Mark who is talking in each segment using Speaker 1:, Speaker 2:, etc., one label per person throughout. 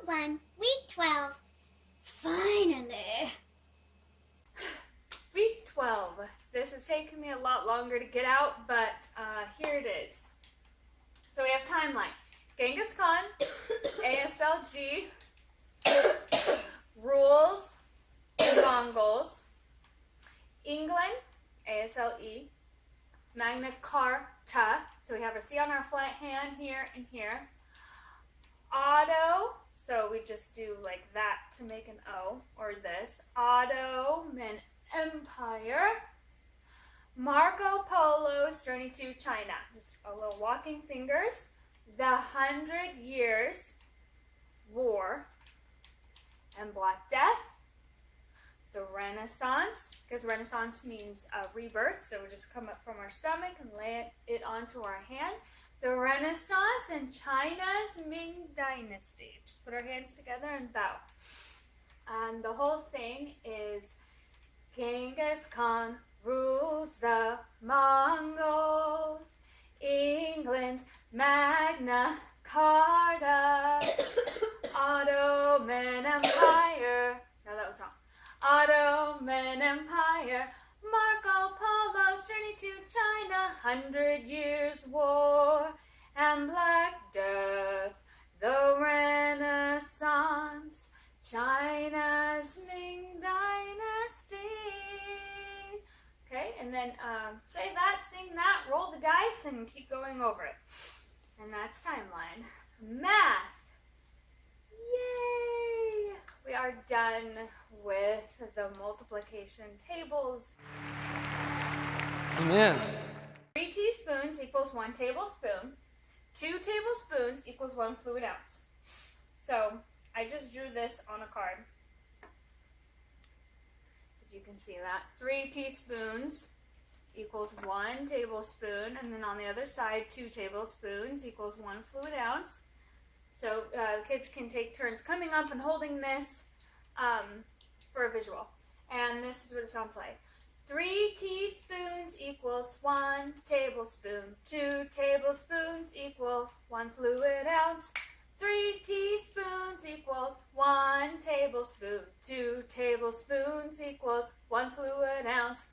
Speaker 1: 1, Week 12. Finally!
Speaker 2: Week 12. This has taken me a lot longer to get out, but here it is. So we have timeline. Genghis Khan, ASLG, rules, Mongols, England, ASLE, Magna Carta, so we have a C on our flat hand here and here. Otto, so we just do like that to make an O, or this. Ottoman Empire. Marco Polo's journey to China. Just a little walking fingers. The 100 Years War and Black Death. The Renaissance, because Renaissance means rebirth, so we just come up from our stomach and lay it onto our hand. The Renaissance and China's Ming Dynasty. Just put our hands together and bow. And the whole thing is Genghis Khan rules the Mongols, England's Magna Carta, Ottoman Empire. No, that was wrong. Ottoman Empire, Marco Polo's journey to China, 100 Years War, and Black Death, the Renaissance, China's Ming Dynasty. Okay, and then say that, sing that, roll the dice, and keep going over it. And that's timeline. Math. Yay! We are done with the multiplication tables.
Speaker 3: Amen.
Speaker 2: 3 teaspoons equals 1 tablespoon. 2 tablespoons equals 1 fluid ounce. So I just drew this on a card. If you can see that. 3 teaspoons equals 1 tablespoon. And then on the other side, 2 tablespoons equals 1 fluid ounce. So kids can take turns coming up and holding this for a visual. And this is what it sounds like. 3 teaspoons equals 1 tablespoon. 2 tablespoons equals 1 fluid ounce. 3 teaspoons equals 1 tablespoon. 2 tablespoons equals 1 fluid ounce.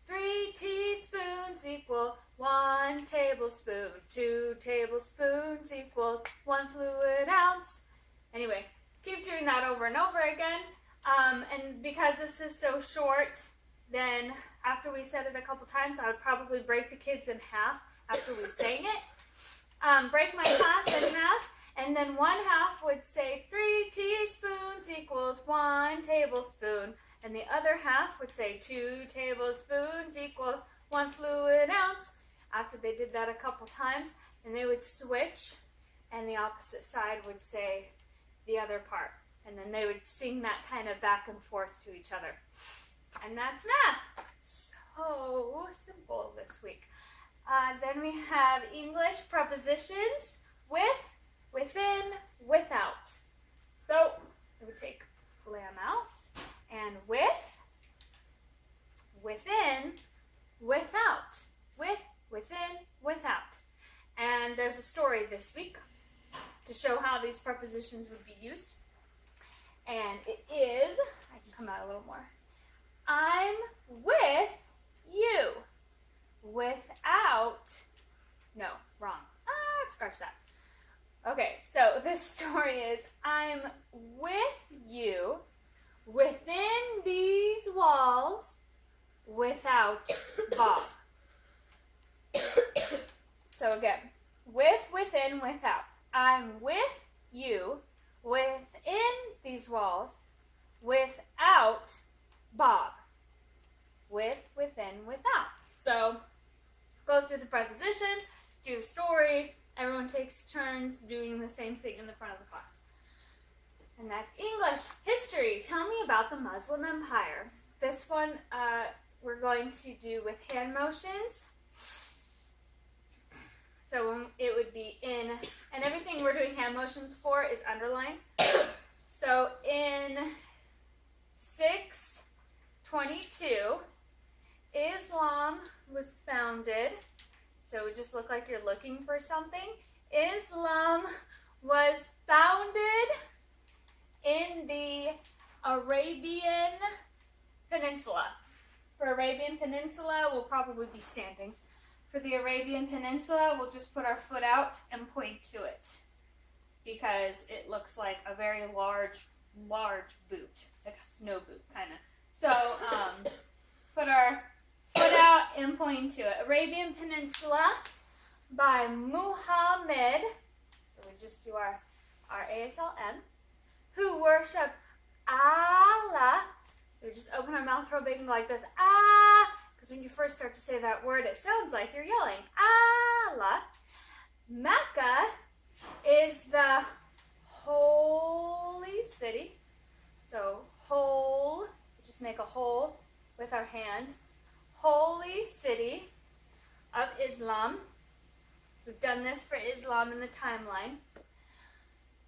Speaker 2: 3 teaspoons equal 1 tablespoon. 2 tablespoons equals 1 fluid ounce. Anyway, keep doing that over and over again. And because this is so short, then after we said it a couple times, I would probably break the kids in half after we sang it. Break my class in half, and then one half would say 3 teaspoons equals 1 tablespoon. And the other half would say 2 tablespoons equals 1 fluid ounce. After they did that a couple times, and they would switch, and the opposite side would say the other part. And then they would sing that kind of back and forth to each other. And that's math. So simple this week. Then we have English prepositions: with, within, without. So it would take lamb out, and with, within, without. With, within, without. And there's a story this week to show how these prepositions would be used. And it is, I can come out a little more. I'm with you. Without, no, wrong. Scratch that. Okay, so this story is, I'm with you within these walls without Bob. So again, with, within, without. I'm with you within these walls without Bob. With, within, without. So go through the prepositions, do the story. Everyone takes turns doing the same thing in the front of the class. And that's English. History. Tell me about the Muslim Empire. This one we're going to do with hand motions. So it would be in, and everything we're doing hand motions for is underlined. So in 622, Islam was founded. So it would just look like you're looking for something. Islam was founded in the Arabian Peninsula. For Arabian Peninsula, we'll probably be standing. For the Arabian Peninsula, we'll just put our foot out and point to it because it looks like a very large boot, like a snow boot, kind of. So, put our foot out and point to it. Arabian Peninsula by Muhammad. So we just do our ASLM. Who worship Allah. So we just open our mouth real big and go like this. Ah. Because when you first start to say that word, it sounds like you're yelling. Allah. Mecca is the holy city. So whole, just make a hole with our hand. Holy city of Islam. We've done this for Islam in the timeline.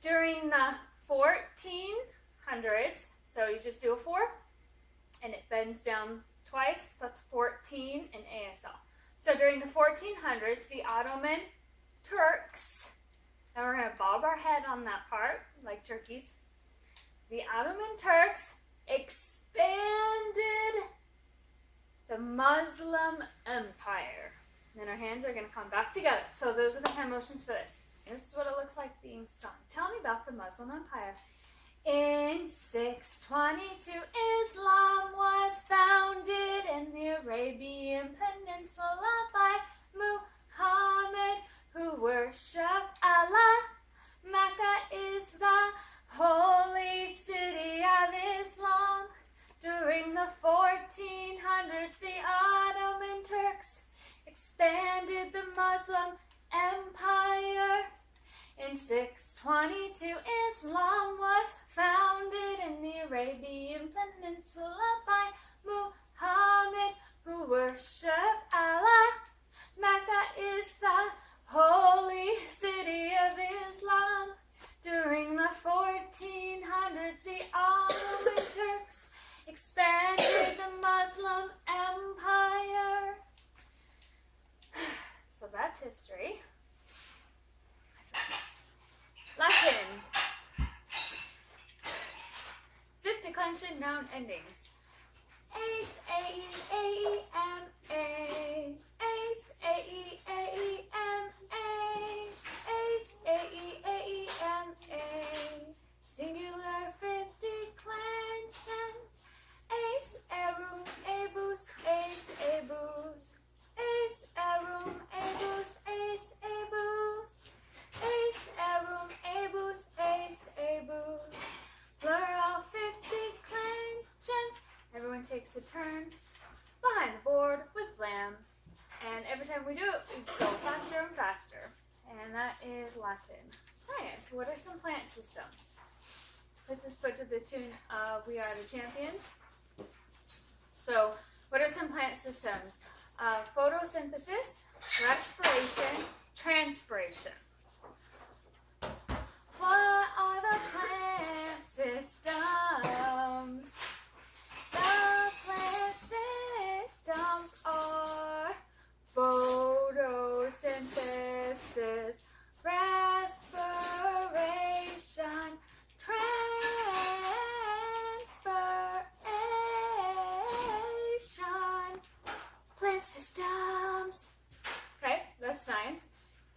Speaker 2: During the 1400s, so you just do a 4, and it bends down twice. That's 14 in ASL. So during the 1400s, the Ottoman Turks, and we're going to bob our head on that part, like turkeys. The Ottoman Turks expanded the Muslim Empire. And then our hands are going to come back together. So those are the hand motions for this. This is what it looks like being sung. Tell me about the Muslim Empire. In 622, Islam was founded in the Arabian Peninsula by Muhammad, who worshiped Allah. Mecca is the holy city of Islam. During the 1400s, the Ottoman Turks expanded the Muslim Empire. In 622, Islam was founded in the Arabian Peninsula by Muhammad, who worshiped Allah. Mecca is the holy city of Islam. During the 1400s, the Ottoman Turks expanded the Muslim Empire. So that's history. Latin. Fifth declension noun endings. Ace, A-E, A-E, M-A. Ace, A-E, A-E, M-A. Ace, A-E, A-E, M-A. Singular fifth declensions. Ace, arum, abus, ace, abus. Ace, arum, abus, ace, abus. Ace, arum, abus, ace, abus. Plural fifth declensions. Everyone takes a turn behind the board with lamb. And every time we do it, we go faster and faster. And that is Latin. Science. What are some plant systems? This is put to the tune of We Are the Champions. So, what are some plant systems? Photosynthesis, respiration, transpiration. What are the plant systems? The plant systems are photosynthesis, respiration, transpiration. Plant systems. Okay, that's science.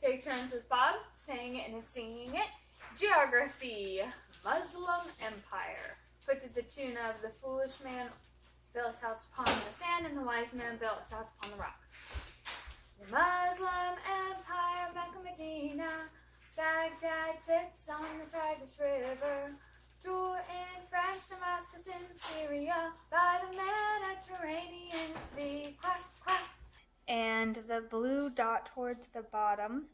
Speaker 2: Take turns with Bob, saying it and singing it. Geography. Muslim Empire. Put to the tune of the foolish man built his house upon the sand and the wise man built his house upon the rock. The Muslim Empire, Mecca, Medina. Baghdad sits on the Tigris River. Tour in France, Damascus in Syria. By the Mediterranean Sea. Quack, quack. And the blue dot towards the bottom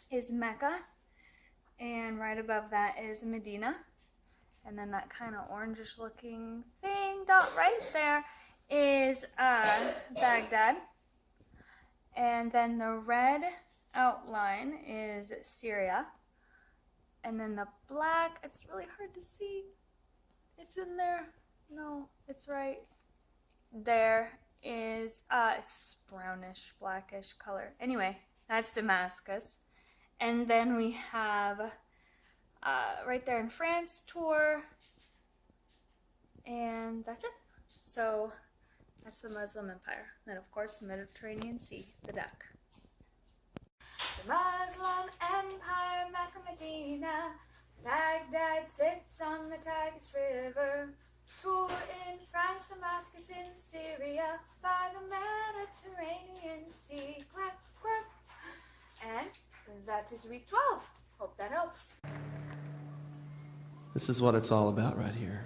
Speaker 2: is Mecca. And right above that is Medina. And then that kind of orangish looking thing dot right there is Baghdad. And then the red outline is Syria. And then the black, it's really hard to see. It's in there. No, it's right there is, it's brownish, blackish color. Anyway, that's Damascus. And then we have right there in France tour. And that's it. So that's the Muslim Empire. Then, of course, the Mediterranean Sea, the duck. The Muslim Empire, Mecca, Medina. Baghdad sits on the Tigris River. Tour in France, Damascus in Syria, by the Mediterranean Sea. Quack, quack. And that is week 12. Hope that helps.
Speaker 3: This is what it's all about right here.